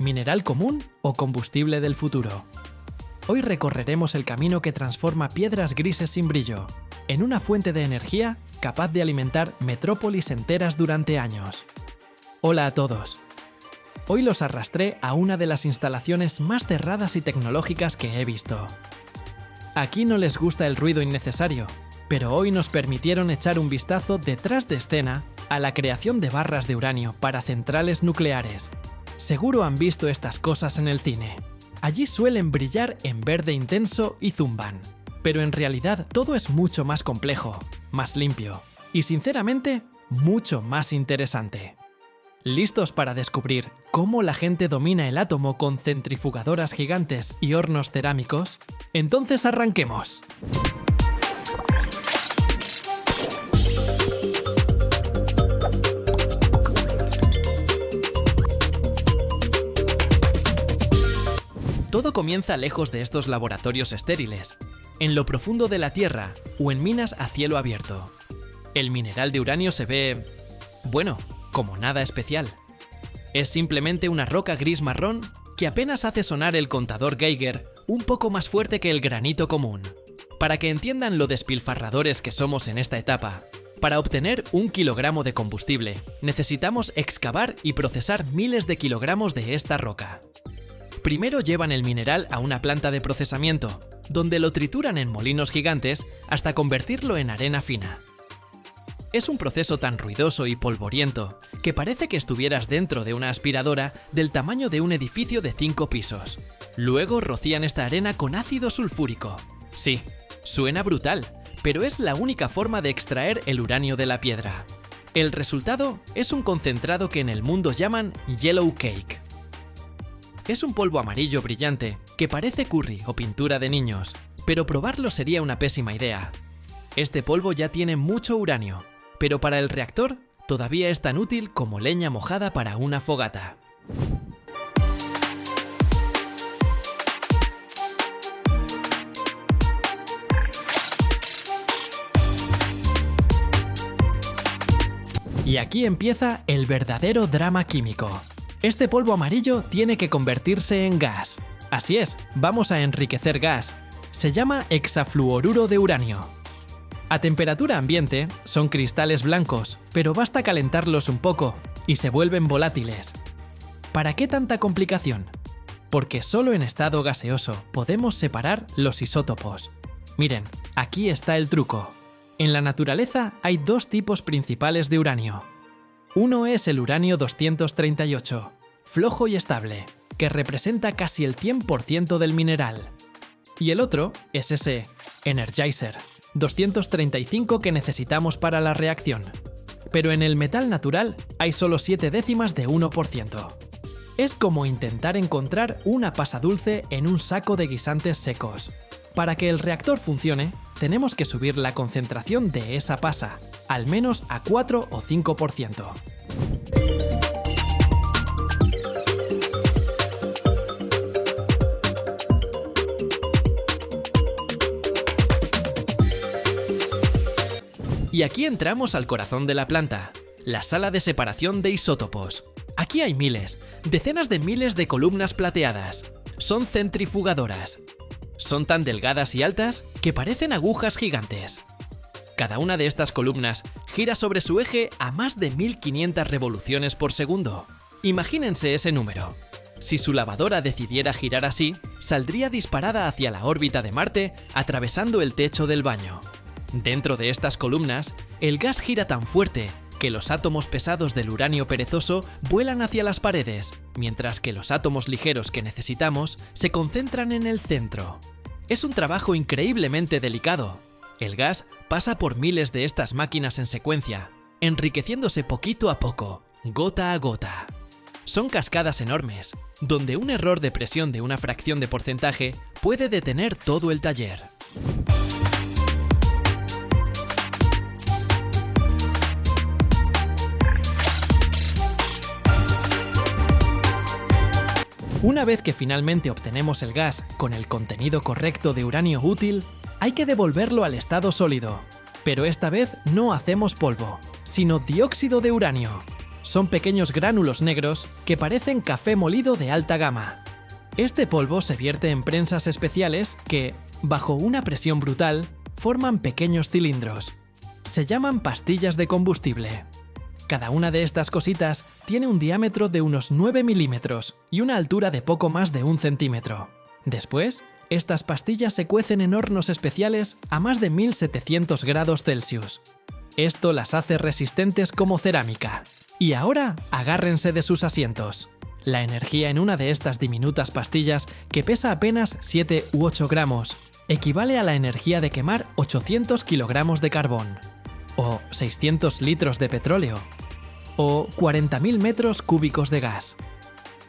¿Mineral común o combustible del futuro? Hoy recorreremos el camino que transforma piedras grises sin brillo en una fuente de energía capaz de alimentar metrópolis enteras durante años. Hola a todos. Hoy los arrastré a una de las instalaciones más cerradas y tecnológicas que he visto. Aquí no les gusta el ruido innecesario, pero hoy nos permitieron echar un vistazo detrás de escena a la creación de barras de uranio para centrales nucleares. Seguro han visto estas cosas en el cine. Allí suelen brillar en verde intenso y zumban. Pero en realidad todo es mucho más complejo, más limpio y sinceramente mucho más interesante. ¿Listos para descubrir cómo la gente domina el átomo con centrifugadoras gigantes y hornos cerámicos? Entonces arranquemos. Todo comienza lejos de estos laboratorios estériles, en lo profundo de la Tierra o en minas a cielo abierto. El mineral de uranio se ve, bueno, como nada especial. Es simplemente una roca gris-marrón que apenas hace sonar el contador Geiger un poco más fuerte que el granito común. Para que entiendan lo despilfarradores que somos en esta etapa, para obtener 1 kilogramo de combustible, necesitamos excavar y procesar miles de kilogramos de esta roca. Primero llevan el mineral a una planta de procesamiento, donde lo trituran en molinos gigantes hasta convertirlo en arena fina. Es un proceso tan ruidoso y polvoriento que parece que estuvieras dentro de una aspiradora del tamaño de un edificio de 5 pisos. Luego rocían esta arena con ácido sulfúrico. Sí, suena brutal, pero es la única forma de extraer el uranio de la piedra. El resultado es un concentrado que en el mundo llaman Yellow Cake. Es un polvo amarillo brillante que parece curry o pintura de niños, pero probarlo sería una pésima idea. Este polvo ya tiene mucho uranio, pero para el reactor todavía es tan útil como leña mojada para una fogata. Y aquí empieza el verdadero drama químico. Este polvo amarillo tiene que convertirse en gas. Así es, vamos a enriquecer gas. Se llama hexafluoruro de uranio. A temperatura ambiente son cristales blancos, pero basta calentarlos un poco y se vuelven volátiles. ¿Para qué tanta complicación? Porque solo en estado gaseoso podemos separar los isótopos. Miren, aquí está el truco. En la naturaleza hay dos tipos principales de uranio. Uno es el uranio 238, flojo y estable, que representa casi el 100% del mineral. Y el otro es ese Energizer 235 que necesitamos para la reacción. Pero en el metal natural hay solo 0,7%. Es como intentar encontrar una pasa dulce en un saco de guisantes secos. Para que el reactor funcione, tenemos que subir la concentración de esa pasa, al menos a 4 o 5%. Y aquí entramos al corazón de la planta, la sala de separación de isótopos. Aquí hay miles, decenas de miles de columnas plateadas. Son centrifugadoras. Son tan delgadas y altas que parecen agujas gigantes. Cada una de estas columnas gira sobre su eje a más de 1500 revoluciones por segundo. Imagínense ese número. Si su lavadora decidiera girar así, saldría disparada hacia la órbita de Marte, atravesando el techo del baño. Dentro de estas columnas, el gas gira tan fuerte que los átomos pesados del uranio perezoso vuelan hacia las paredes, mientras que los átomos ligeros que necesitamos se concentran en el centro. Es un trabajo increíblemente delicado. El gas pasa por miles de estas máquinas en secuencia, enriqueciéndose poquito a poco, gota a gota. Son cascadas enormes, donde un error de presión de una fracción de porcentaje puede detener todo el taller. Una vez que finalmente obtenemos el gas con el contenido correcto de uranio útil, hay que devolverlo al estado sólido. Pero esta vez no hacemos polvo, sino dióxido de uranio. Son pequeños gránulos negros que parecen café molido de alta gama. Este polvo se vierte en prensas especiales que, bajo una presión brutal, forman pequeños cilindros. Se llaman pastillas de combustible. Cada una de estas cositas tiene un diámetro de unos 9 milímetros y una altura de poco más de 1 centímetro. Después, estas pastillas se cuecen en hornos especiales a más de 1700 grados Celsius. Esto las hace resistentes como cerámica. Y ahora, agárrense de sus asientos. La energía en una de estas diminutas pastillas, que pesa apenas 7 u 8 gramos, equivale a la energía de quemar 800 kilogramos de carbón, o 600 litros de petróleo, o 40.000 metros cúbicos de gas.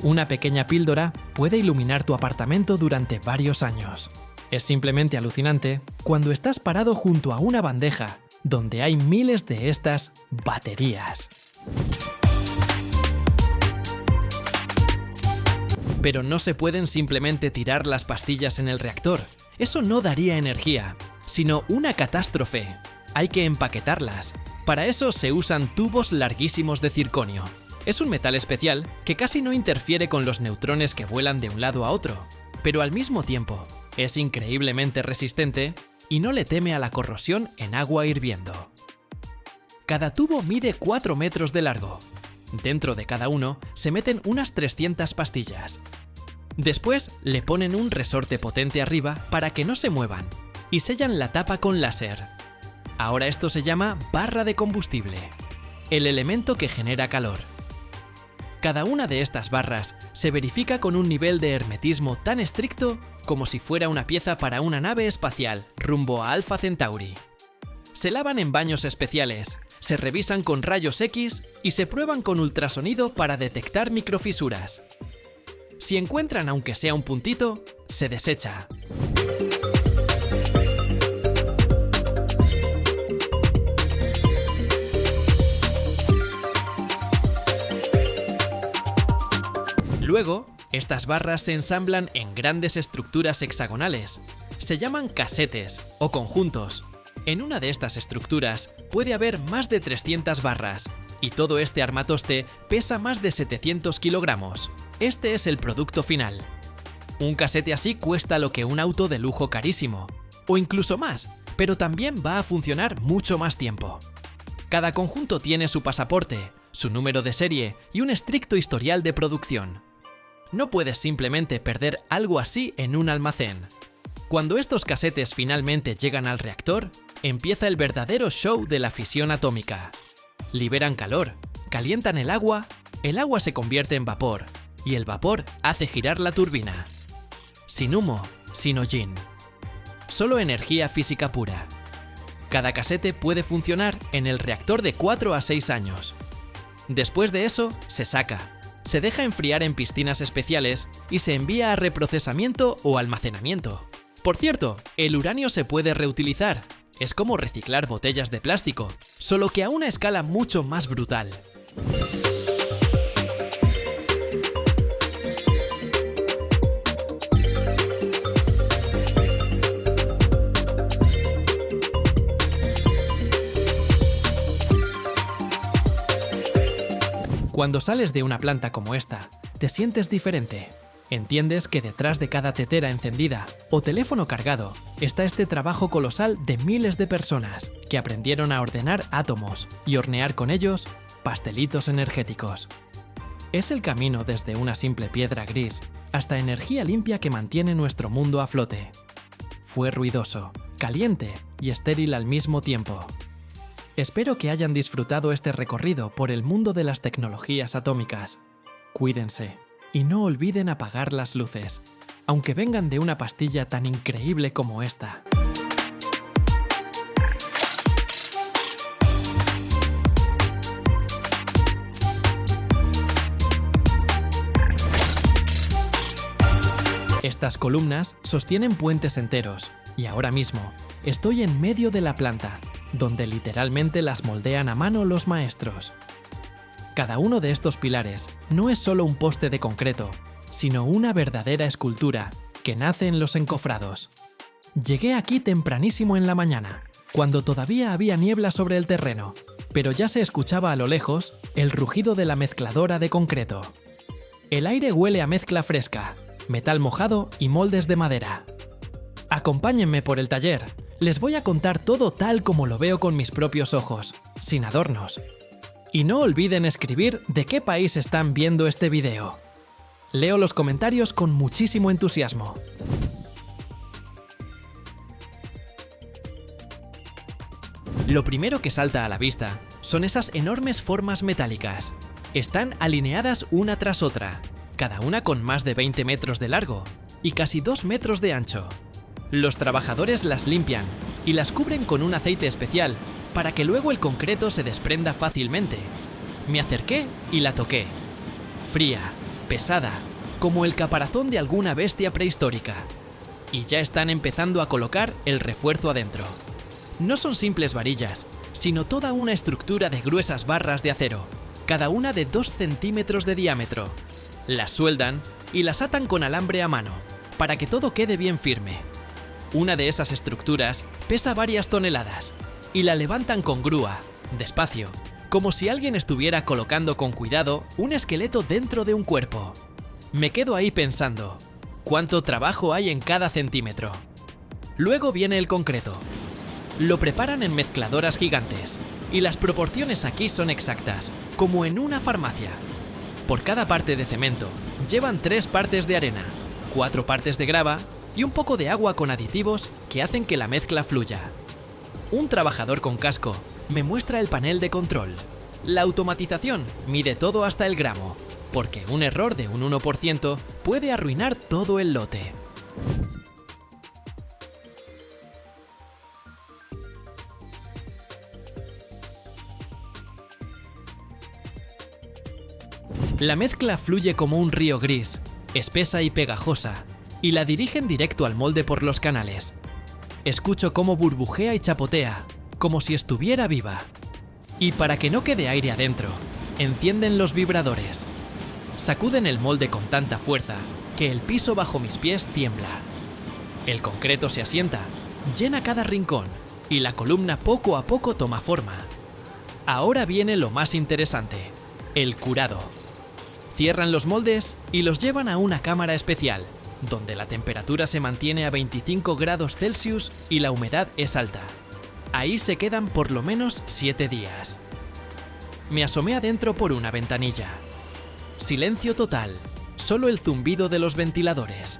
Una pequeña píldora puede iluminar tu apartamento durante varios años. Es simplemente alucinante cuando estás parado junto a una bandeja donde hay miles de estas baterías. Pero no se pueden simplemente tirar las pastillas en el reactor. Eso no daría energía, sino una catástrofe. Hay que empaquetarlas. Para eso se usan tubos larguísimos de circonio. Es un metal especial que casi no interfiere con los neutrones que vuelan de un lado a otro, pero al mismo tiempo es increíblemente resistente y no le teme a la corrosión en agua hirviendo. Cada tubo mide 4 metros de largo. Dentro de cada uno se meten unas 300 pastillas. Después le ponen un resorte potente arriba para que no se muevan y sellan la tapa con láser. Ahora esto se llama barra de combustible, el elemento que genera calor. Cada una de estas barras se verifica con un nivel de hermetismo tan estricto como si fuera una pieza para una nave espacial rumbo a Alpha Centauri. Se lavan en baños especiales, se revisan con rayos X y se prueban con ultrasonido para detectar microfisuras. Si encuentran aunque sea un puntito, se desecha. Luego, estas barras se ensamblan en grandes estructuras hexagonales. Se llaman casetes o conjuntos. En una de estas estructuras puede haber más de 300 barras, y todo este armatoste pesa más de 700 kilogramos. Este es el producto final. Un casete así cuesta lo que un auto de lujo carísimo, o incluso más, pero también va a funcionar mucho más tiempo. Cada conjunto tiene su pasaporte, su número de serie y un estricto historial de producción. No puedes simplemente perder algo así en un almacén. Cuando estos casetes finalmente llegan al reactor, empieza el verdadero show de la fisión atómica. Liberan calor, calientan el agua se convierte en vapor, y el vapor hace girar la turbina. Sin humo, sin hollín. Solo energía física pura. Cada casete puede funcionar en el reactor de 4 a 6 años. Después de eso, se saca. Se deja enfriar en piscinas especiales y se envía a reprocesamiento o almacenamiento. Por cierto, el uranio se puede reutilizar. Es como reciclar botellas de plástico, solo que a una escala mucho más brutal. Cuando sales de una planta como esta, te sientes diferente. Entiendes que detrás de cada tetera encendida o teléfono cargado está este trabajo colosal de miles de personas que aprendieron a ordenar átomos y hornear con ellos pastelitos energéticos. Es el camino desde una simple piedra gris hasta energía limpia que mantiene nuestro mundo a flote. Fue ruidoso, caliente y estéril al mismo tiempo. Espero que hayan disfrutado este recorrido por el mundo de las tecnologías atómicas. Cuídense y no olviden apagar las luces, aunque vengan de una pastilla tan increíble como esta. Estas columnas sostienen puentes enteros, y ahora mismo estoy en medio de la planta, donde literalmente las moldean a mano los maestros. Cada uno de estos pilares no es solo un poste de concreto, sino una verdadera escultura que nace en los encofrados. Llegué aquí tempranísimo en la mañana, cuando todavía había niebla sobre el terreno, pero ya se escuchaba a lo lejos el rugido de la mezcladora de concreto. El aire huele a mezcla fresca, metal mojado y moldes de madera. Acompáñenme por el taller. Les voy a contar todo tal como lo veo con mis propios ojos, sin adornos. Y no olviden escribir de qué país están viendo este video. Leo los comentarios con muchísimo entusiasmo. Lo primero que salta a la vista son esas enormes formas metálicas. Están alineadas una tras otra, cada una con más de 20 metros de largo y casi 2 metros de ancho. Los trabajadores las limpian y las cubren con un aceite especial para que luego el concreto se desprenda fácilmente. Me acerqué y la toqué. Fría, pesada, como el caparazón de alguna bestia prehistórica. Y ya están empezando a colocar el refuerzo adentro. No son simples varillas, sino toda una estructura de gruesas barras de acero, cada una de 2 centímetros de diámetro. Las sueldan y las atan con alambre a mano, para que todo quede bien firme. Una de esas estructuras pesa varias toneladas y la levantan con grúa, despacio, como si alguien estuviera colocando con cuidado un esqueleto dentro de un cuerpo. Me quedo ahí pensando, ¿cuánto trabajo hay en cada centímetro? Luego viene el concreto. Lo preparan en mezcladoras gigantes y las proporciones aquí son exactas, como en una farmacia. Por cada parte de cemento llevan 3 partes de arena, 4 partes de grava y un poco de agua con aditivos que hacen que la mezcla fluya. Un trabajador con casco me muestra el panel de control. La automatización mide todo hasta el gramo, porque un error de un 1% puede arruinar todo el lote. La mezcla fluye como un río gris, espesa y pegajosa, y la dirigen directo al molde por los canales. Escucho cómo burbujea y chapotea, como si estuviera viva. Y para que no quede aire adentro, encienden los vibradores. Sacuden el molde con tanta fuerza que el piso bajo mis pies tiembla. El concreto se asienta, llena cada rincón y la columna poco a poco toma forma. Ahora viene lo más interesante, el curado. Cierran los moldes y los llevan a una cámara especial, donde la temperatura se mantiene a 25 grados Celsius y la humedad es alta. Ahí se quedan por lo menos 7 días. Me asomé adentro por una ventanilla. Silencio total, solo el zumbido de los ventiladores.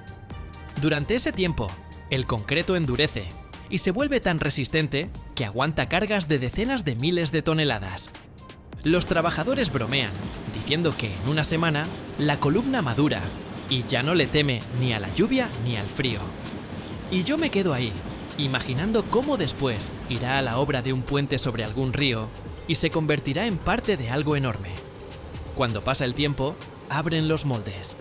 Durante ese tiempo, el concreto endurece y se vuelve tan resistente que aguanta cargas de decenas de miles de toneladas. Los trabajadores bromean, diciendo que en una semana la columna madura y ya no le teme ni a la lluvia ni al frío. Y yo me quedo ahí, imaginando cómo después irá a la obra de un puente sobre algún río y se convertirá en parte de algo enorme. Cuando pasa el tiempo, abren los moldes.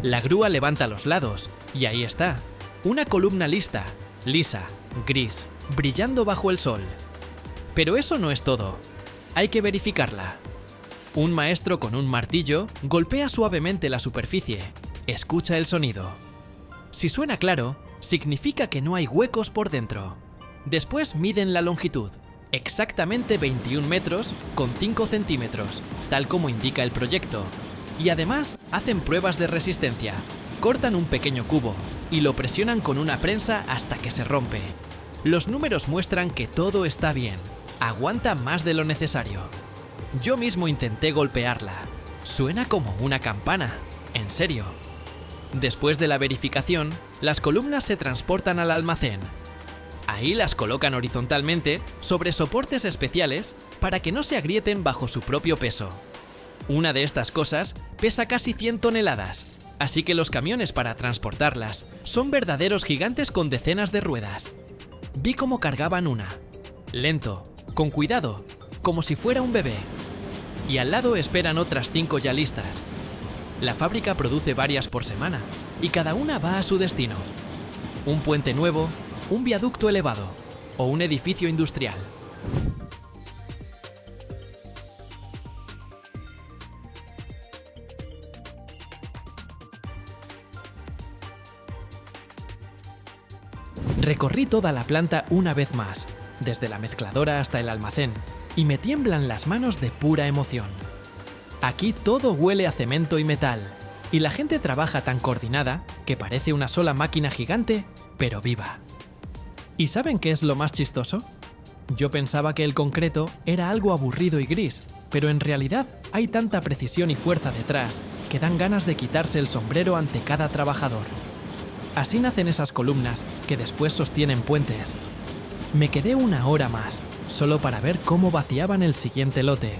La grúa levanta los lados, y ahí está, una columna lista, lisa, gris, brillando bajo el sol. Pero eso no es todo, hay que verificarla. Un maestro con un martillo golpea suavemente la superficie, escucha el sonido. Si suena claro, significa que no hay huecos por dentro. Después miden la longitud, exactamente 21 metros con 5 centímetros, tal como indica el proyecto. Y además hacen pruebas de resistencia, cortan un pequeño cubo y lo presionan con una prensa hasta que se rompe. Los números muestran que todo está bien, aguanta más de lo necesario. Yo mismo intenté golpearla, suena como una campana, en serio. Después de la verificación, las columnas se transportan al almacén. Ahí las colocan horizontalmente sobre soportes especiales para que no se agrieten bajo su propio peso. Una de estas cosas pesa casi 100 toneladas, así que los camiones para transportarlas son verdaderos gigantes con decenas de ruedas. Vi cómo cargaban una, lento, con cuidado, como si fuera un bebé. Y al lado esperan otras 5 ya listas. La fábrica produce varias por semana, y cada una va a su destino. Un puente nuevo, un viaducto elevado, o un edificio industrial. Recorrí toda la planta una vez más, desde la mezcladora hasta el almacén, y me tiemblan las manos de pura emoción. Aquí todo huele a cemento y metal, y la gente trabaja tan coordinada que parece una sola máquina gigante, pero viva. ¿Y saben qué es lo más chistoso? Yo pensaba que el concreto era algo aburrido y gris, pero en realidad hay tanta precisión y fuerza detrás que dan ganas de quitarse el sombrero ante cada trabajador. Así nacen esas columnas que después sostienen puentes. Me quedé una hora más, solo para ver cómo vaciaban el siguiente lote.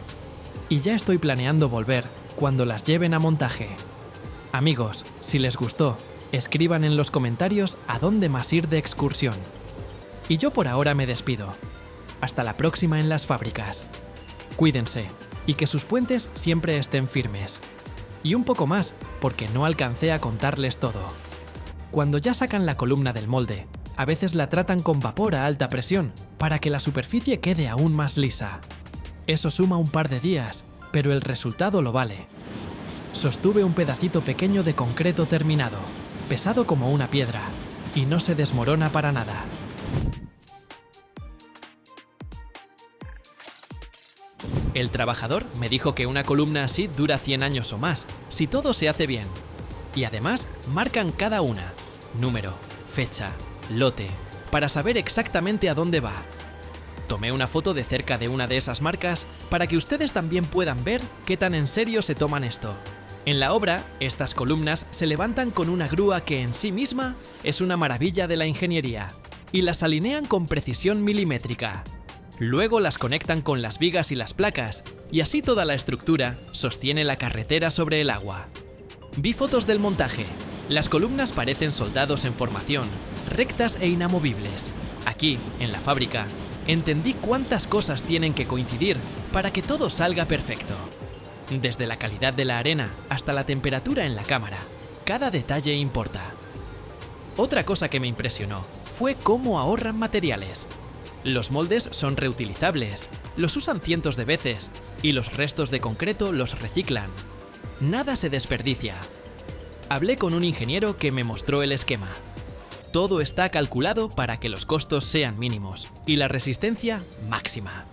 Y ya estoy planeando volver cuando las lleven a montaje. Amigos, si les gustó, escriban en los comentarios a dónde más ir de excursión. Y yo por ahora me despido. Hasta la próxima en las fábricas. Cuídense y que sus puentes siempre estén firmes. Y un poco más, porque no alcancé a contarles todo. Cuando ya sacan la columna del molde, a veces la tratan con vapor a alta presión para que la superficie quede aún más lisa. Eso suma un par de días, pero el resultado lo vale. Sostuve un pedacito pequeño de concreto terminado, pesado como una piedra, y no se desmorona para nada. El trabajador me dijo que una columna así dura 100 años o más, si todo se hace bien. Y además marcan cada una, número, fecha, lote, para saber exactamente a dónde va. Tomé una foto de cerca de una de esas marcas para que ustedes también puedan ver qué tan en serio se toman esto. En la obra, estas columnas se levantan con una grúa que en sí misma es una maravilla de la ingeniería, y las alinean con precisión milimétrica. Luego las conectan con las vigas y las placas, y así toda la estructura sostiene la carretera sobre el agua. Vi fotos del montaje. Las columnas parecen soldados en formación, rectas e inamovibles. Aquí, en la fábrica, entendí cuántas cosas tienen que coincidir para que todo salga perfecto. Desde la calidad de la arena hasta la temperatura en la cámara, cada detalle importa. Otra cosa que me impresionó fue cómo ahorran materiales. Los moldes son reutilizables, los usan cientos de veces y los restos de concreto los reciclan. Nada se desperdicia. Hablé con un ingeniero que me mostró el esquema. Todo está calculado para que los costos sean mínimos y la resistencia máxima.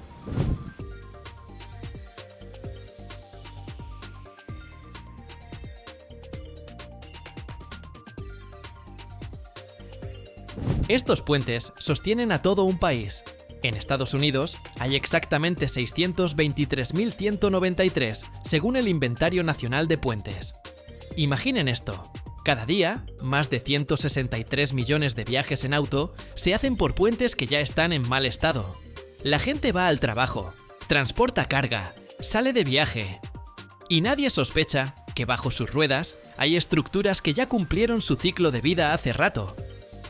Estos puentes sostienen a todo un país. En Estados Unidos hay exactamente 623.193, según el Inventario Nacional de Puentes. Imaginen esto. Cada día, más de 163 millones de viajes en auto se hacen por puentes que ya están en mal estado. La gente va al trabajo, transporta carga, sale de viaje. Y nadie sospecha que bajo sus ruedas hay estructuras que ya cumplieron su ciclo de vida hace rato.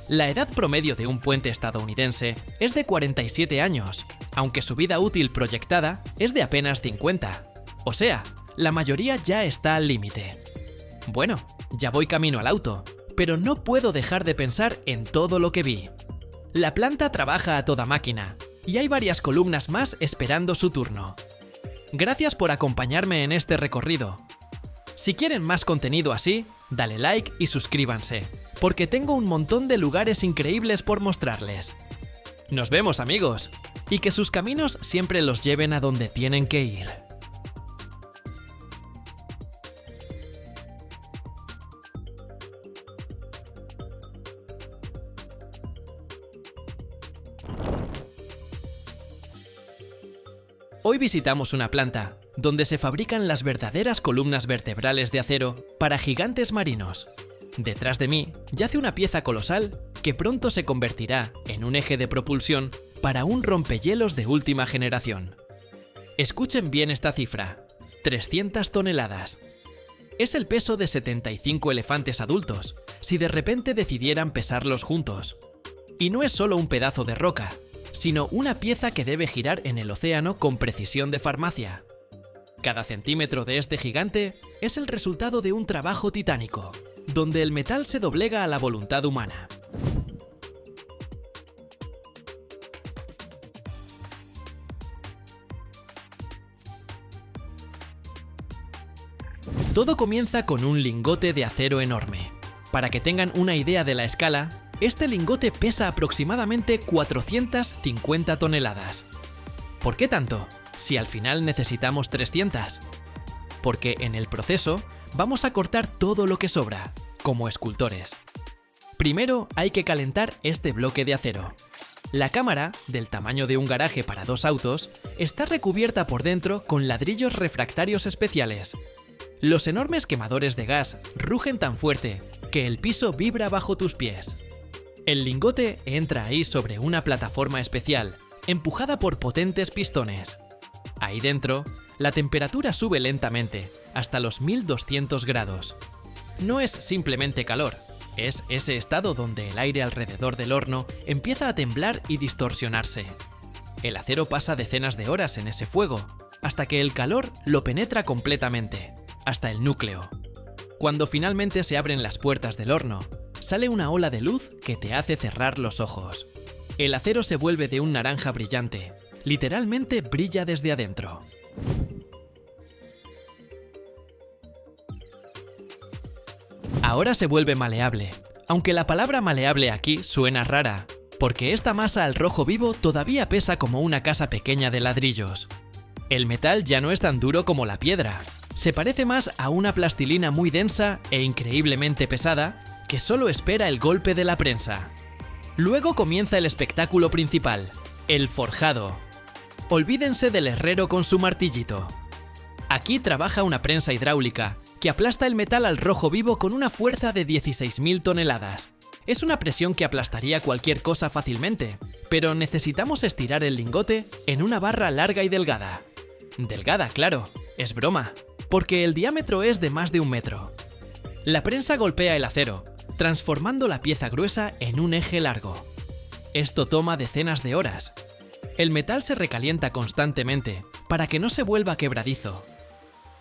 La edad promedio de un puente estadounidense es de 47 años, aunque su vida útil proyectada es de apenas 50. O sea, la mayoría ya está al límite. Bueno, ya voy camino al auto, pero no puedo dejar de pensar en todo lo que vi. La planta trabaja a toda máquina, y hay varias columnas más esperando su turno. Gracias por acompañarme en este recorrido. Si quieren más contenido así, dale like y suscríbanse, porque tengo un montón de lugares increíbles por mostrarles. Nos vemos, amigos, y que sus caminos siempre los lleven a donde tienen que ir. Hoy visitamos una planta donde se fabrican las verdaderas columnas vertebrales de acero para gigantes marinos. Detrás de mí yace una pieza colosal que pronto se convertirá en un eje de propulsión para un rompehielos de última generación. Escuchen bien esta cifra: 300 toneladas. Es el peso de 75 elefantes adultos, si de repente decidieran pesarlos juntos. Y no es solo un pedazo de roca, sino una pieza que debe girar en el océano con precisión de farmacia. Cada centímetro de este gigante es el resultado de un trabajo titánico, donde el metal se doblega a la voluntad humana. Todo comienza con un lingote de acero enorme. Para que tengan una idea de la escala, Este lingote pesa aproximadamente 450 toneladas. ¿Por qué tanto, si al final necesitamos 300? Porque en el proceso vamos a cortar todo lo que sobra, como escultores. Primero hay que calentar este bloque de acero. La cámara, del tamaño de un garaje para 2 autos, está recubierta por dentro con ladrillos refractarios especiales. Los enormes quemadores de gas rugen tan fuerte que el piso vibra bajo tus pies. El lingote entra ahí sobre una plataforma especial, empujada por potentes pistones. Ahí dentro, la temperatura sube lentamente, hasta los 1200 grados. No es simplemente calor, es ese estado donde el aire alrededor del horno empieza a temblar y distorsionarse. El acero pasa decenas de horas en ese fuego, hasta que el calor lo penetra completamente, hasta el núcleo. Cuando finalmente se abren las puertas del horno, sale una ola de luz que te hace cerrar los ojos. El acero se vuelve de un naranja brillante, literalmente brilla desde adentro. Ahora se vuelve maleable, aunque la palabra maleable aquí suena rara, porque esta masa al rojo vivo todavía pesa como una casa pequeña de ladrillos. El metal ya no es tan duro como la piedra, se parece más a una plastilina muy densa e increíblemente pesada que solo espera el golpe de la prensa. Luego comienza el espectáculo principal, el forjado. Olvídense del herrero con su martillito. Aquí trabaja una prensa hidráulica que aplasta el metal al rojo vivo con una fuerza de 16.000 toneladas. Es una presión que aplastaría cualquier cosa fácilmente, pero necesitamos estirar el lingote en una barra larga y delgada. Delgada, claro, es broma, porque el diámetro es de más de 1 metro. La prensa golpea el acero, transformando la pieza gruesa en un eje largo. Esto toma decenas de horas. El metal se recalienta constantemente para que no se vuelva quebradizo.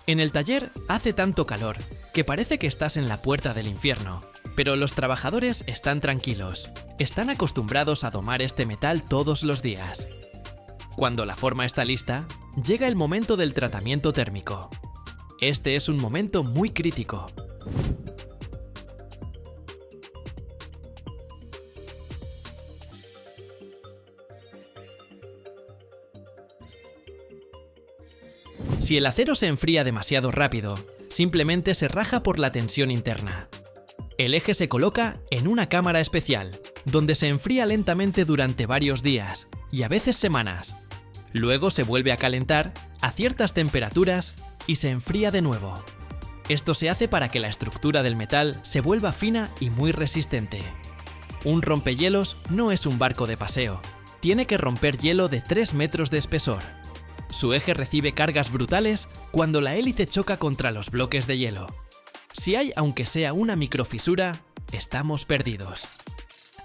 En el taller hace tanto calor que parece que estás en la puerta del infierno, pero los trabajadores están tranquilos, están acostumbrados a domar este metal todos los días. Cuando la forma está lista, llega el momento del tratamiento térmico. Este es un momento muy crítico. Si el acero se enfría demasiado rápido, simplemente se raja por la tensión interna. El eje se coloca en una cámara especial, donde se enfría lentamente durante varios días, y a veces semanas. Luego se vuelve a calentar a ciertas temperaturas y se enfría de nuevo. Esto se hace para que la estructura del metal se vuelva fina y muy resistente. Un rompehielos no es un barco de paseo, tiene que romper hielo de 3 metros de espesor. Su eje recibe cargas brutales cuando la hélice choca contra los bloques de hielo. Si hay aunque sea una microfisura, estamos perdidos.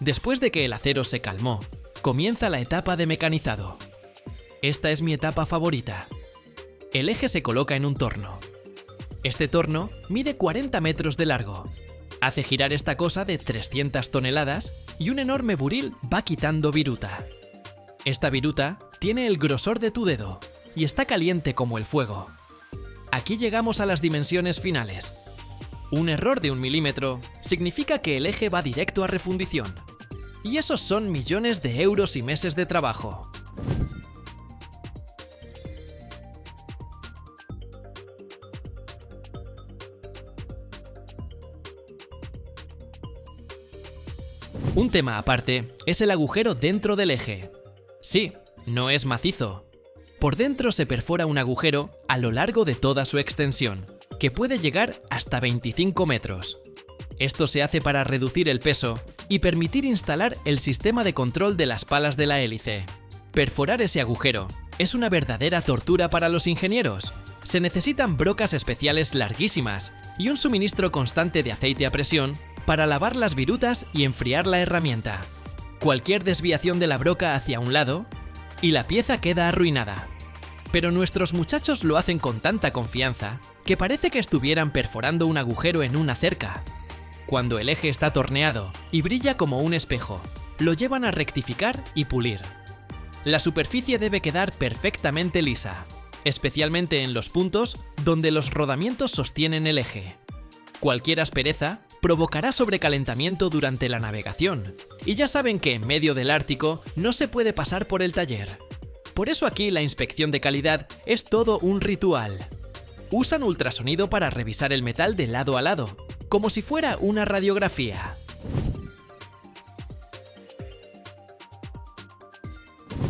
Después de que el acero se calmó, comienza la etapa de mecanizado. Esta es mi etapa favorita. El eje se coloca en un torno. Este torno mide 40 metros de largo. Hace girar esta cosa de 300 toneladas y un enorme buril va quitando viruta. Esta viruta tiene el grosor de tu dedo y está caliente como el fuego. Aquí llegamos a las dimensiones finales. Un error de 1 milímetro significa que el eje va directo a refundición. Y esos son millones de euros y meses de trabajo. Un tema aparte es el agujero dentro del eje. Sí, no es macizo. Por dentro se perfora un agujero a lo largo de toda su extensión, que puede llegar hasta 25 metros. Esto se hace para reducir el peso y permitir instalar el sistema de control de las palas de la hélice. Perforar ese agujero es una verdadera tortura para los ingenieros. Se necesitan brocas especiales larguísimas y un suministro constante de aceite a presión para lavar las virutas y enfriar la herramienta. Cualquier desviación de la broca hacia un lado y la pieza queda arruinada. Pero nuestros muchachos lo hacen con tanta confianza que parece que estuvieran perforando un agujero en una cerca. Cuando el eje está torneado y brilla como un espejo, lo llevan a rectificar y pulir. La superficie debe quedar perfectamente lisa, especialmente en los puntos donde los rodamientos sostienen el eje. Cualquier aspereza provocará sobrecalentamiento durante la navegación. Y ya saben que en medio del Ártico no se puede pasar por el taller. Por eso aquí la inspección de calidad es todo un ritual. Usan ultrasonido para revisar el metal de lado a lado, como si fuera una radiografía.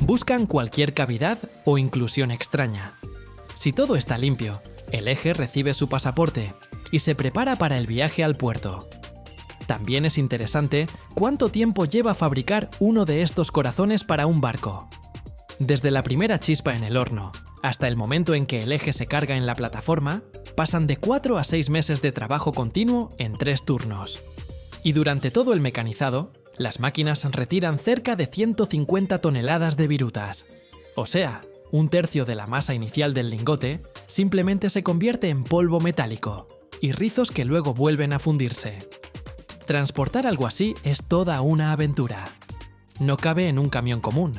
Buscan cualquier cavidad o inclusión extraña. Si todo está limpio, el eje recibe su pasaporte y se prepara para el viaje al puerto. También es interesante cuánto tiempo lleva fabricar uno de estos corazones para un barco. Desde la primera chispa en el horno hasta el momento en que el eje se carga en la plataforma, pasan de 4 a 6 meses de trabajo continuo en 3 turnos. Y durante todo el mecanizado, las máquinas retiran cerca de 150 toneladas de virutas. O sea, un tercio de la masa inicial del lingote simplemente se convierte en polvo metálico y rizos que luego vuelven a fundirse. Transportar algo así es toda una aventura. No cabe en un camión común.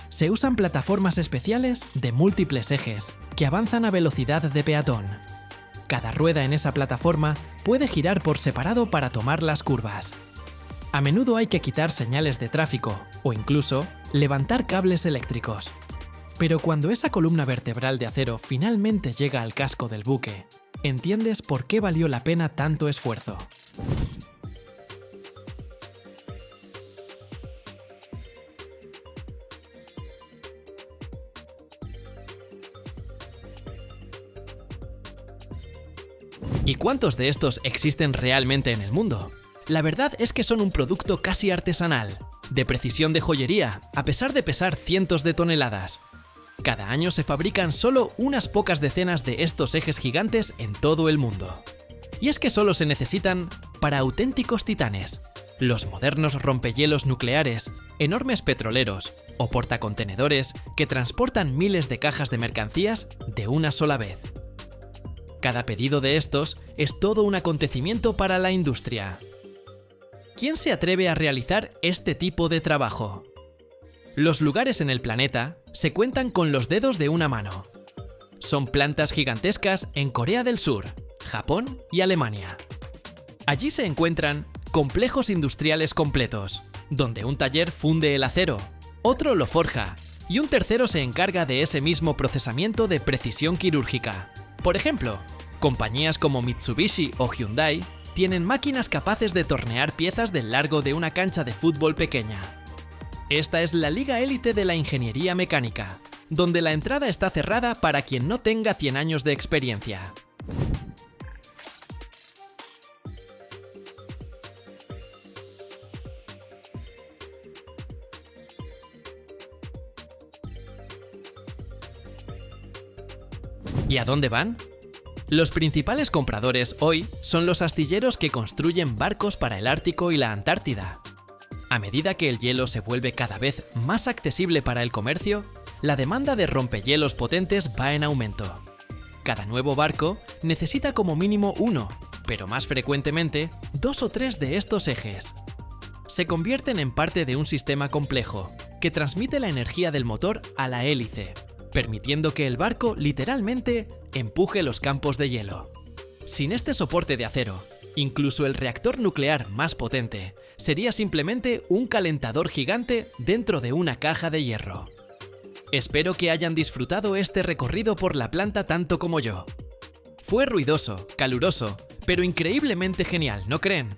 Se usan plataformas especiales de múltiples ejes que avanzan a velocidad de peatón. Cada rueda en esa plataforma puede girar por separado para tomar las curvas. A menudo hay que quitar señales de tráfico o incluso levantar cables eléctricos. Pero cuando esa columna vertebral de acero finalmente llega al casco del buque, entiendes por qué valió la pena tanto esfuerzo. ¿Y cuántos de estos existen realmente en el mundo? La verdad es que son un producto casi artesanal, de precisión de joyería, a pesar de pesar cientos de toneladas. Cada año se fabrican solo unas pocas decenas de estos ejes gigantes en todo el mundo. Y es que solo se necesitan para auténticos titanes, los modernos rompehielos nucleares, enormes petroleros o portacontenedores que transportan miles de cajas de mercancías de una sola vez. Cada pedido de estos es todo un acontecimiento para la industria. ¿Quién se atreve a realizar este tipo de trabajo? Los lugares en el planeta se cuentan con los dedos de una mano. Son plantas gigantescas en Corea del Sur, Japón y Alemania. Allí se encuentran complejos industriales completos, donde un taller funde el acero, otro lo forja y un tercero se encarga de ese mismo procesamiento de precisión quirúrgica. Por ejemplo, compañías como Mitsubishi o Hyundai tienen máquinas capaces de tornear piezas del largo de una cancha de fútbol pequeña. Esta es la liga élite de la ingeniería mecánica, donde la entrada está cerrada para quien no tenga 100 años de experiencia. ¿Y a dónde van? Los principales compradores hoy son los astilleros que construyen barcos para el Ártico y la Antártida. A medida que el hielo se vuelve cada vez más accesible para el comercio, la demanda de rompehielos potentes va en aumento. Cada nuevo barco necesita como mínimo uno, pero más frecuentemente 2 o 3 de estos ejes. Se convierten en parte de un sistema complejo que transmite la energía del motor a la hélice, permitiendo que el barco literalmente empuje los campos de hielo. Sin este soporte de acero, incluso el reactor nuclear más potente sería simplemente un calentador gigante dentro de una caja de hierro. Espero que hayan disfrutado este recorrido por la planta tanto como yo. Fue ruidoso, caluroso, pero increíblemente genial, ¿no creen?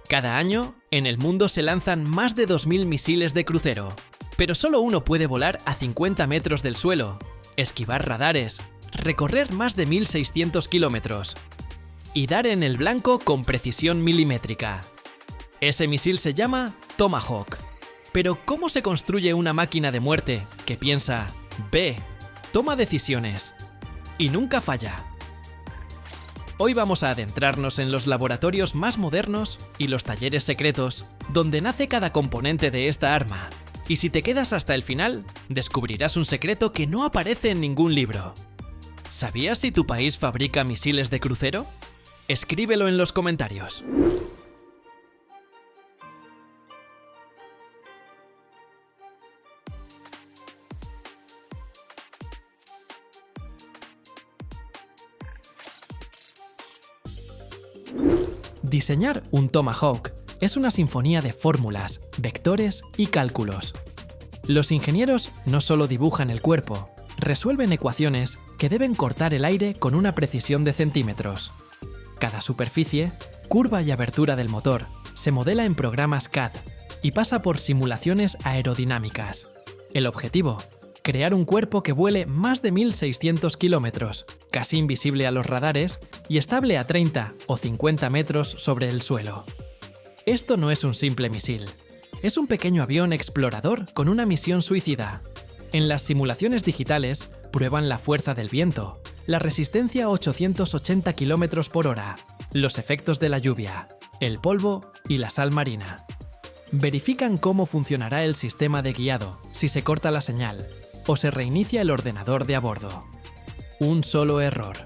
Cada año, en el mundo se lanzan más de 2000 misiles de crucero, pero solo uno puede volar a 50 metros del suelo, esquivar radares, recorrer más de 1600 kilómetros y dar en el blanco con precisión milimétrica. Ese misil se llama Tomahawk. Pero ¿cómo se construye una máquina de muerte que piensa, ve, toma decisiones y nunca falla? Hoy vamos a adentrarnos en los laboratorios más modernos y los talleres secretos, donde nace cada componente de esta arma. Y si te quedas hasta el final, descubrirás un secreto que no aparece en ningún libro. ¿Sabías si tu país fabrica misiles de crucero? Escríbelo en los comentarios. Diseñar un Tomahawk es una sinfonía de fórmulas, vectores y cálculos. Los ingenieros no solo dibujan el cuerpo, resuelven ecuaciones que deben cortar el aire con una precisión de centímetros. Cada superficie, curva y abertura del motor se modela en programas CAD y pasa por simulaciones aerodinámicas. El objetivo: crear un cuerpo que vuele más de 1.600 kilómetros, casi invisible a los radares y estable a 30 o 50 metros sobre el suelo. Esto no es un simple misil. Es un pequeño avión explorador con una misión suicida. En las simulaciones digitales prueban la fuerza del viento, la resistencia a 880 km por hora, los efectos de la lluvia, el polvo y la sal marina. Verifican cómo funcionará el sistema de guiado si se corta la señal o se reinicia el ordenador de a bordo. Un solo error,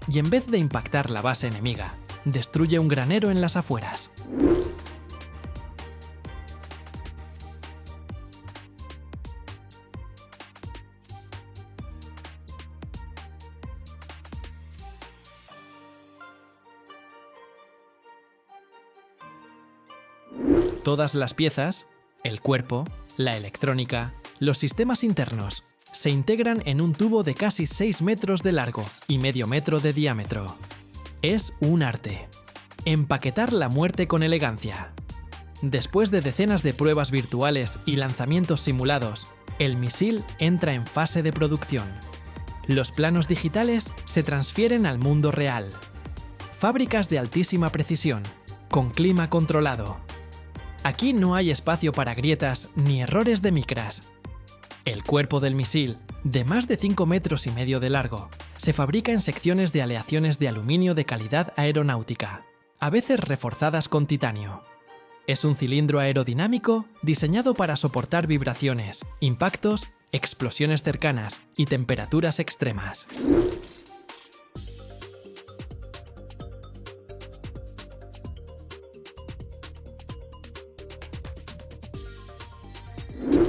y en vez de impactar la base enemiga, destruye un granero en las afueras. Todas las piezas, el cuerpo, la electrónica, los sistemas internos, se integran en un tubo de casi 6 metros de largo y medio metro de diámetro. Es un arte. Empaquetar la muerte con elegancia. Después de decenas de pruebas virtuales y lanzamientos simulados, el misil entra en fase de producción. Los planos digitales se transfieren al mundo real. Fábricas de altísima precisión, con clima controlado. Aquí no hay espacio para grietas ni errores de micras. El cuerpo del misil, de más de 5 metros y medio de largo, se fabrica en secciones de aleaciones de aluminio de calidad aeronáutica, a veces reforzadas con titanio. Es un cilindro aerodinámico diseñado para soportar vibraciones, impactos, explosiones cercanas y temperaturas extremas.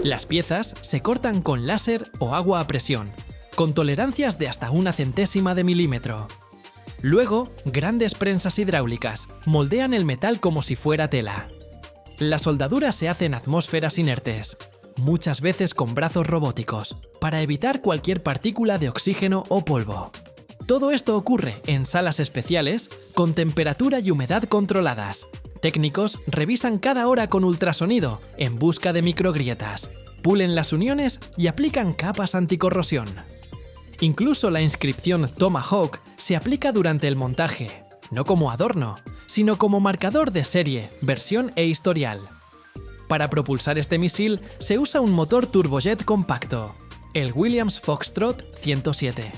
Las piezas se cortan con láser o agua a presión, con tolerancias de hasta 1/100ª de milímetro. Luego, grandes prensas hidráulicas moldean el metal como si fuera tela. La soldadura se hace en atmósferas inertes, muchas veces con brazos robóticos, para evitar cualquier partícula de oxígeno o polvo. Todo esto ocurre en salas especiales con temperatura y humedad controladas. Técnicos revisan cada hora con ultrasonido en busca de microgrietas, pulen las uniones y aplican capas anticorrosión. Incluso la inscripción Tomahawk se aplica durante el montaje, no como adorno, sino como marcador de serie, versión e historial. Para propulsar este misil se usa un motor turbojet compacto, el Williams Foxtrot 107.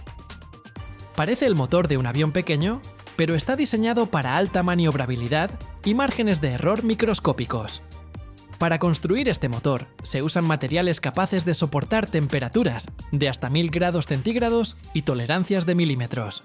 Parece el motor de un avión pequeño, pero está diseñado para alta maniobrabilidad y márgenes de error microscópicos. Para construir este motor, se usan materiales capaces de soportar temperaturas de hasta 1000 grados centígrados y tolerancias de milímetros.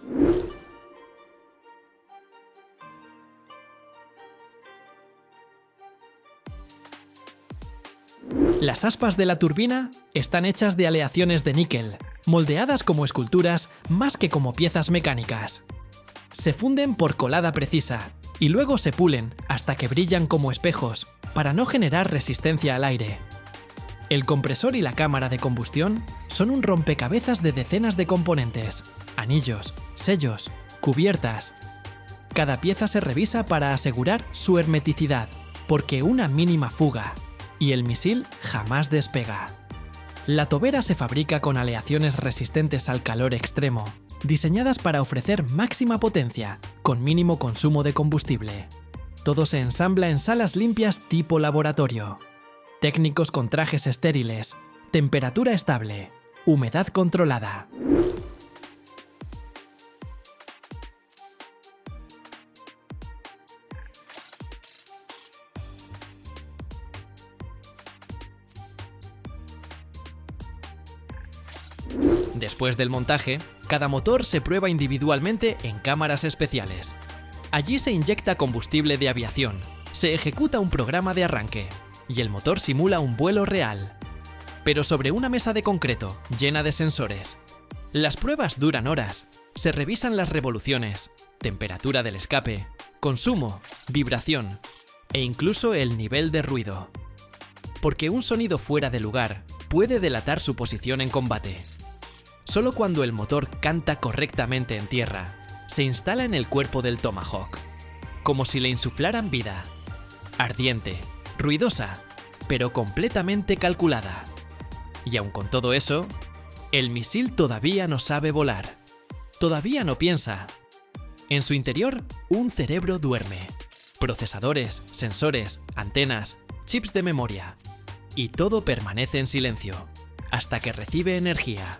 Las aspas de la turbina están hechas de aleaciones de níquel, moldeadas como esculturas más que como piezas mecánicas. Se funden por colada precisa y luego se pulen hasta que brillan como espejos para no generar resistencia al aire. El compresor y la cámara de combustión son un rompecabezas de decenas de componentes, anillos, sellos, cubiertas. Cada pieza se revisa para asegurar su hermeticidad, porque una mínima fuga y el misil jamás despega. La tobera se fabrica con aleaciones resistentes al calor extremo, diseñadas para ofrecer máxima potencia, con mínimo consumo de combustible. Todo se ensambla en salas limpias tipo laboratorio. Técnicos con trajes estériles, temperatura estable, humedad controlada. Después del montaje, cada motor se prueba individualmente en cámaras especiales. Allí se inyecta combustible de aviación, se ejecuta un programa de arranque y el motor simula un vuelo real, pero sobre una mesa de concreto llena de sensores. Las pruebas duran horas, se revisan las revoluciones, temperatura del escape, consumo, vibración e incluso el nivel de ruido. Porque un sonido fuera de lugar puede delatar su posición en combate. Solo cuando el motor canta correctamente en tierra, se instala en el cuerpo del Tomahawk, como si le insuflaran vida. Ardiente, ruidosa, pero completamente calculada. Y aun con todo eso, el misil todavía no sabe volar. Todavía no piensa. En su interior, un cerebro duerme. Procesadores, sensores, antenas, chips de memoria. Y todo permanece en silencio, hasta que recibe energía.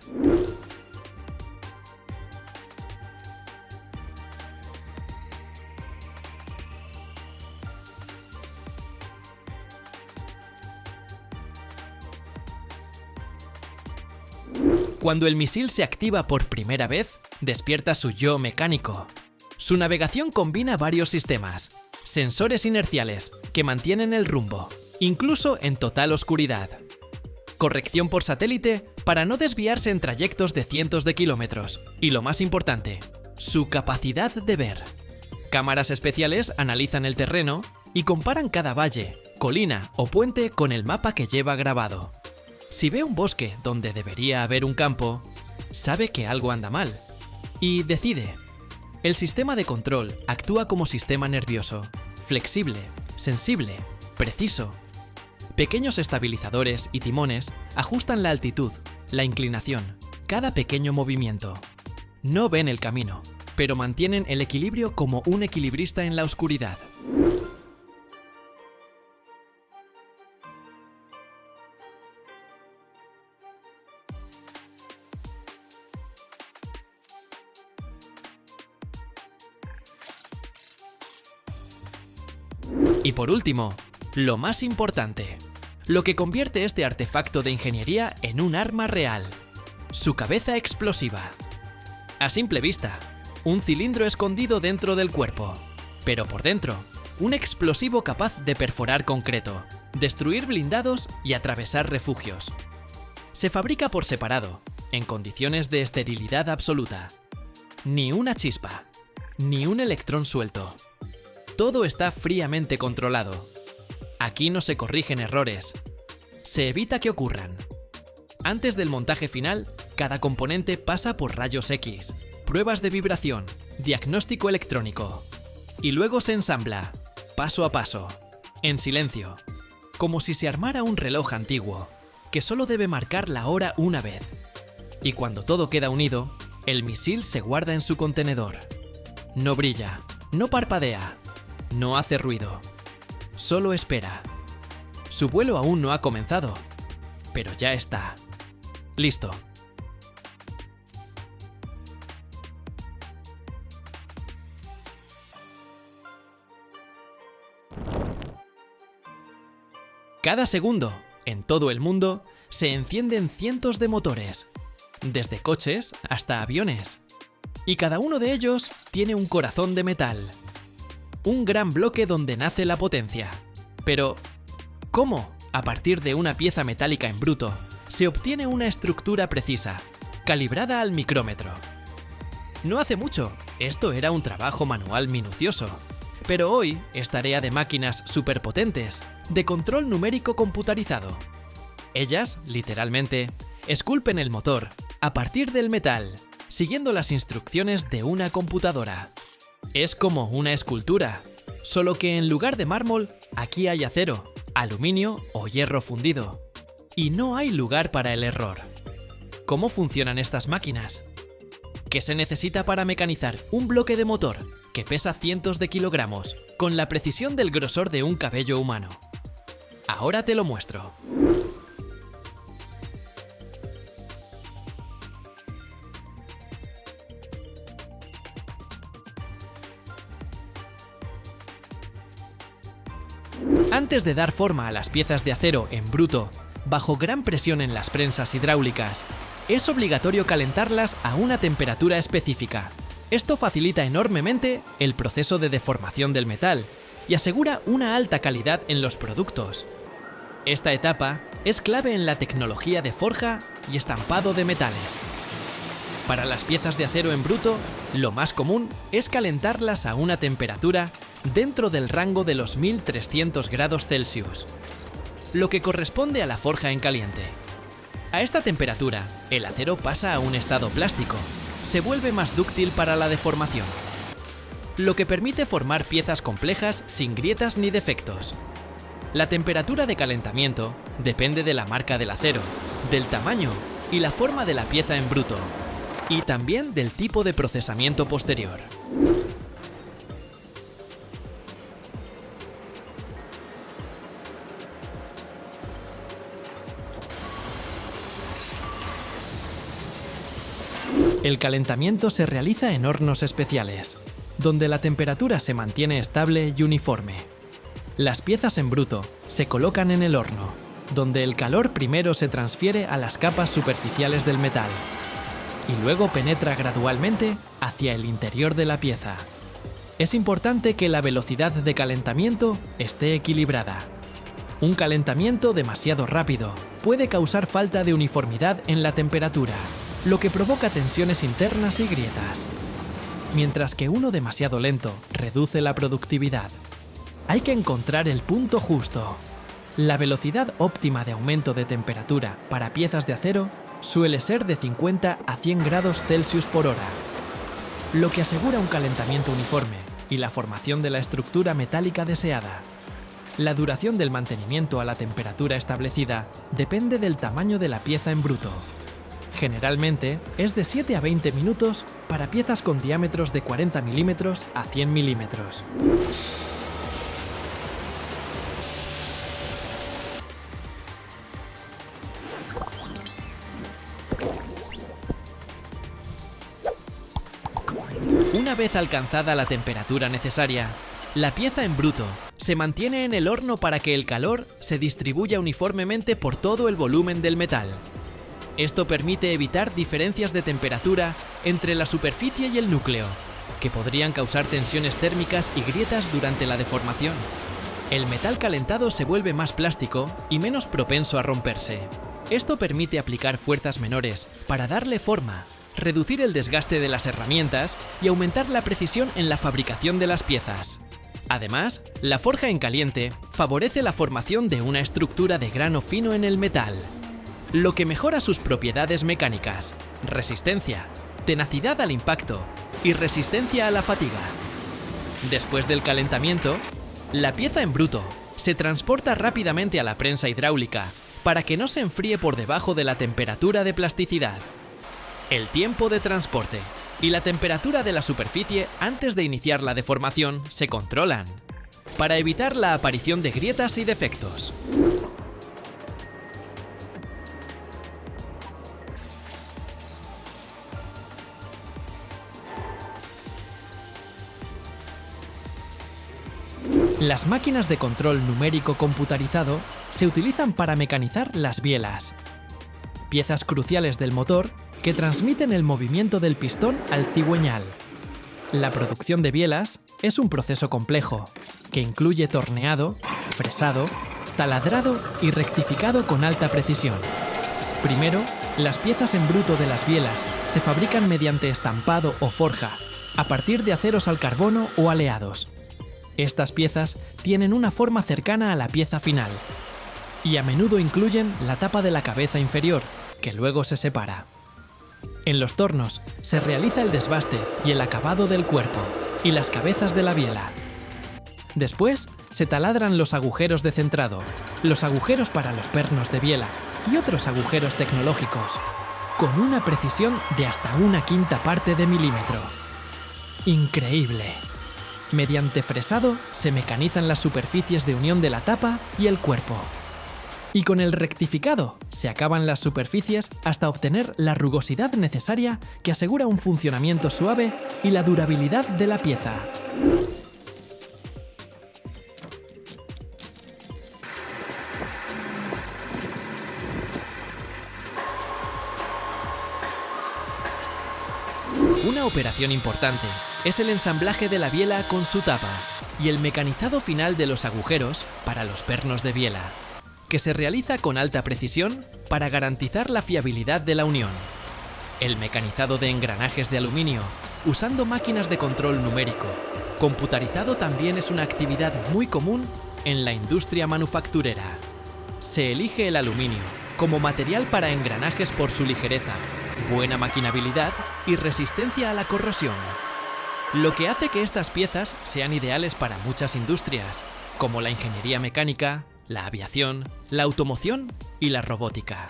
Cuando el misil se activa por primera vez, despierta su yo mecánico. Su navegación combina varios sistemas, sensores inerciales que mantienen el rumbo, incluso en total oscuridad. Corrección por satélite para no desviarse en trayectos de cientos de kilómetros. Y lo más importante, su capacidad de ver. Cámaras especiales analizan el terreno y comparan cada valle, colina o puente con el mapa que lleva grabado. Si ve un bosque donde debería haber un campo, sabe que algo anda mal y decide. El sistema de control actúa como sistema nervioso, flexible, sensible, preciso. Pequeños estabilizadores y timones ajustan la altitud, la inclinación, cada pequeño movimiento. No ven el camino, pero mantienen el equilibrio como un equilibrista en la oscuridad. Y por último, lo más importante, lo que convierte este artefacto de ingeniería en un arma real: su cabeza explosiva. A simple vista, un cilindro escondido dentro del cuerpo, pero por dentro, un explosivo capaz de perforar concreto, destruir blindados y atravesar refugios. Se fabrica por separado, en condiciones de esterilidad absoluta. Ni una chispa, ni un electrón suelto. Todo está fríamente controlado. Aquí no se corrigen errores. Se evita que ocurran. Antes del montaje final, cada componente pasa por rayos X, pruebas de vibración, diagnóstico electrónico. Y luego se ensambla, paso a paso, en silencio, como si se armara un reloj antiguo, que solo debe marcar la hora una vez. Y cuando todo queda unido, el misil se guarda en su contenedor. No brilla, no parpadea, no hace ruido. Solo espera. Su vuelo aún no ha comenzado, pero ya está. Listo. Cada segundo, en todo el mundo, se encienden cientos de motores, desde coches hasta aviones. Y cada uno de ellos tiene un corazón de metal. Un gran bloque donde nace la potencia. Pero, ¿cómo, a partir de una pieza metálica en bruto, se obtiene una estructura precisa, calibrada al micrómetro? No hace mucho, esto era un trabajo manual minucioso. Pero hoy es tarea de máquinas superpotentes, de control numérico computarizado. Ellas, literalmente, esculpen el motor a partir del metal, siguiendo las instrucciones de una computadora. Es como una escultura, solo que en lugar de mármol, aquí hay acero, aluminio o hierro fundido. Y no hay lugar para el error. ¿Cómo funcionan estas máquinas? ¿Qué se necesita para mecanizar un bloque de motor que pesa cientos de kilogramos, con la precisión del grosor de un cabello humano? Ahora te lo muestro. Antes de dar forma a las piezas de acero en bruto, bajo gran presión en las prensas hidráulicas, es obligatorio calentarlas a una temperatura específica. Esto facilita enormemente el proceso de deformación del metal y asegura una alta calidad en los productos. Esta etapa es clave en la tecnología de forja y estampado de metales. Para las piezas de acero en bruto, Lo más común es calentarlas a una temperatura dentro del rango de los 1300 grados Celsius, lo que corresponde a la forja en caliente. A esta temperatura, el acero pasa a un estado plástico, se vuelve más dúctil para la deformación, lo que permite formar piezas complejas sin grietas ni defectos. La temperatura de calentamiento depende de la marca del acero, del tamaño y la forma de la pieza en bruto, y también del tipo de procesamiento posterior. El calentamiento se realiza en hornos especiales, donde la temperatura se mantiene estable y uniforme. Las piezas en bruto se colocan en el horno, donde el calor primero se transfiere a las capas superficiales del metal y luego penetra gradualmente hacia el interior de la pieza. Es importante que la velocidad de calentamiento esté equilibrada. Un calentamiento demasiado rápido puede causar falta de uniformidad en la temperatura, lo que provoca tensiones internas y grietas, mientras que uno demasiado lento reduce la productividad. Hay que encontrar el punto justo. La velocidad óptima de aumento de temperatura para piezas de acero suele ser de 50 a 100 grados Celsius por hora, lo que asegura un calentamiento uniforme y la formación de la estructura metálica deseada. La duración del mantenimiento a la temperatura establecida depende del tamaño de la pieza en bruto. Generalmente es de 7 a 20 minutos para piezas con diámetros de 40 milímetros a 100 milímetros. Una vez alcanzada la temperatura necesaria, la pieza en bruto se mantiene en el horno para que el calor se distribuya uniformemente por todo el volumen del metal. Esto permite evitar diferencias de temperatura entre la superficie y el núcleo, que podrían causar tensiones térmicas y grietas durante la deformación. El metal calentado se vuelve más plástico y menos propenso a romperse. Esto permite aplicar fuerzas menores para darle forma, reducir el desgaste de las herramientas y aumentar la precisión en la fabricación de las piezas. Además, la forja en caliente favorece la formación de una estructura de grano fino en el metal, lo que mejora sus propiedades mecánicas, resistencia, tenacidad al impacto y resistencia a la fatiga. Después del calentamiento, la pieza en bruto se transporta rápidamente a la prensa hidráulica para que no se enfríe por debajo de la temperatura de plasticidad. El tiempo de transporte y la temperatura de la superficie antes de iniciar la deformación se controlan, para evitar la aparición de grietas y defectos. Las máquinas de control numérico computarizado se utilizan para mecanizar las bielas, piezas cruciales del motor que transmiten el movimiento del pistón al cigüeñal. La producción de bielas es un proceso complejo, que incluye torneado, fresado, taladrado y rectificado con alta precisión. Primero, las piezas en bruto de las bielas se fabrican mediante estampado o forja, a partir de aceros al carbono o aleados. Estas piezas tienen una forma cercana a la pieza final, y a menudo incluyen la tapa de la cabeza inferior, que luego se separa. En los tornos se realiza el desbaste y el acabado del cuerpo y las cabezas de la biela. Después se taladran los agujeros de centrado, los agujeros para los pernos de biela y otros agujeros tecnológicos, con una precisión de hasta 1/5 parte de milímetro. ¡Increíble! Mediante fresado se mecanizan las superficies de unión de la tapa y el cuerpo. Y con el rectificado se acaban las superficies hasta obtener la rugosidad necesaria que asegura un funcionamiento suave y la durabilidad de la pieza. Una operación importante es el ensamblaje de la biela con su tapa y el mecanizado final de los agujeros para los pernos de biela, que se realiza con alta precisión para garantizar la fiabilidad de la unión. El mecanizado de engranajes de aluminio usando máquinas de control numérico. Computarizado también es una actividad muy común en la industria manufacturera. Se elige el aluminio como material para engranajes por su ligereza, buena maquinabilidad y resistencia a la corrosión, lo que hace que estas piezas sean ideales para muchas industrias, como la ingeniería mecánica, la aviación, la automoción y la robótica.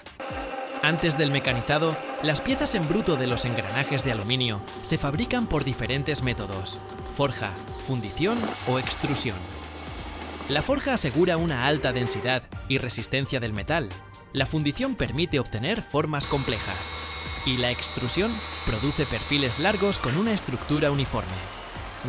Antes del mecanizado, las piezas en bruto de los engranajes de aluminio se fabrican por diferentes métodos: forja, fundición o extrusión. La forja asegura una alta densidad y resistencia del metal. La fundición permite obtener formas complejas. Y la extrusión produce perfiles largos con una estructura uniforme.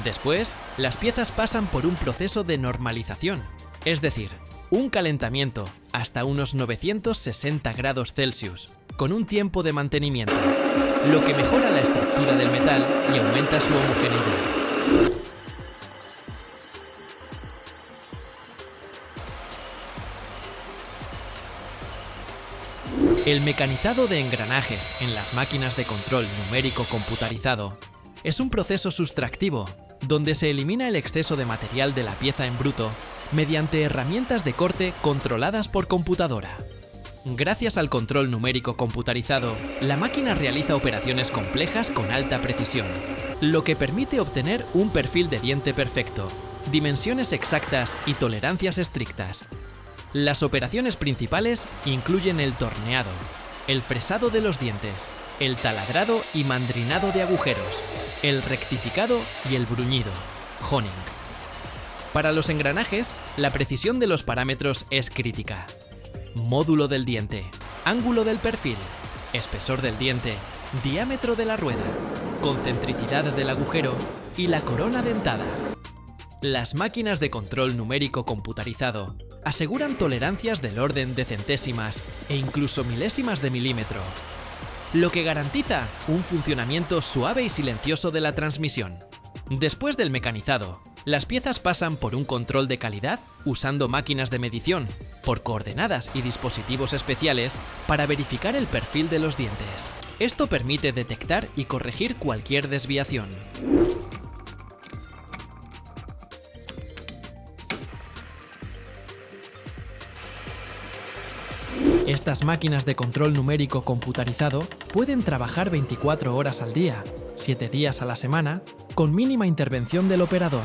Después, las piezas pasan por un proceso de normalización, es decir, un calentamiento hasta unos 960 grados Celsius, con un tiempo de mantenimiento, lo que mejora la estructura del metal y aumenta su homogeneidad. El mecanizado de engranajes en las máquinas de control numérico computarizado es un proceso sustractivo, donde se elimina el exceso de material de la pieza en bruto mediante herramientas de corte controladas por computadora. Gracias al control numérico computarizado, la máquina realiza operaciones complejas con alta precisión, lo que permite obtener un perfil de diente perfecto, dimensiones exactas y tolerancias estrictas. Las operaciones principales incluyen el torneado, el fresado de los dientes, el taladrado y mandrinado de agujeros, el rectificado y el bruñido, honing. Para los engranajes, la precisión de los parámetros es crítica. Módulo del diente, ángulo del perfil, espesor del diente, diámetro de la rueda, concentricidad del agujero y la corona dentada. Las máquinas de control numérico computarizado aseguran tolerancias del orden de centésimas e incluso milésimas de milímetro, lo que garantiza un funcionamiento suave y silencioso de la transmisión. Después del mecanizado, las piezas pasan por un control de calidad usando máquinas de medición, por coordenadas y dispositivos especiales para verificar el perfil de los dientes. Esto permite detectar y corregir cualquier desviación. Estas máquinas de control numérico computarizado pueden trabajar 24 horas al día, 7 días a la semana, con mínima intervención del operador.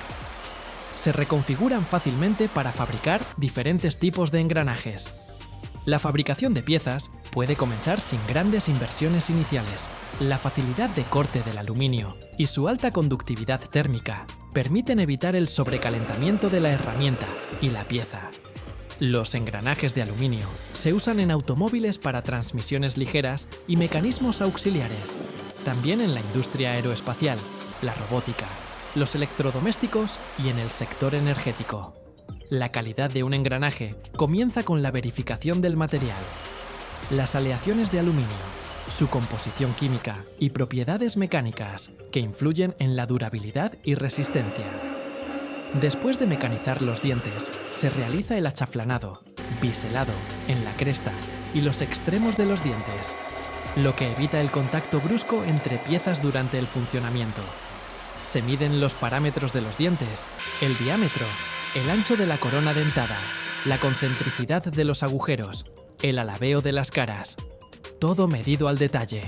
Se reconfiguran fácilmente para fabricar diferentes tipos de engranajes. La fabricación de piezas puede comenzar sin grandes inversiones iniciales. La facilidad de corte del aluminio y su alta conductividad térmica permiten evitar el sobrecalentamiento de la herramienta y la pieza. Los engranajes de aluminio se usan en automóviles para transmisiones ligeras y mecanismos auxiliares, también en la industria aeroespacial, la robótica, los electrodomésticos y en el sector energético. La calidad de un engranaje comienza con la verificación del material. Las aleaciones de aluminio, su composición química y propiedades mecánicas que influyen en la durabilidad y resistencia. Después de mecanizar los dientes, se realiza el achaflanado, biselado, en la cresta y los extremos de los dientes, lo que evita el contacto brusco entre piezas durante el funcionamiento. Se miden los parámetros de los dientes, el diámetro, el ancho de la corona dentada, la concentricidad de los agujeros, el alabeo de las caras. Todo medido al detalle.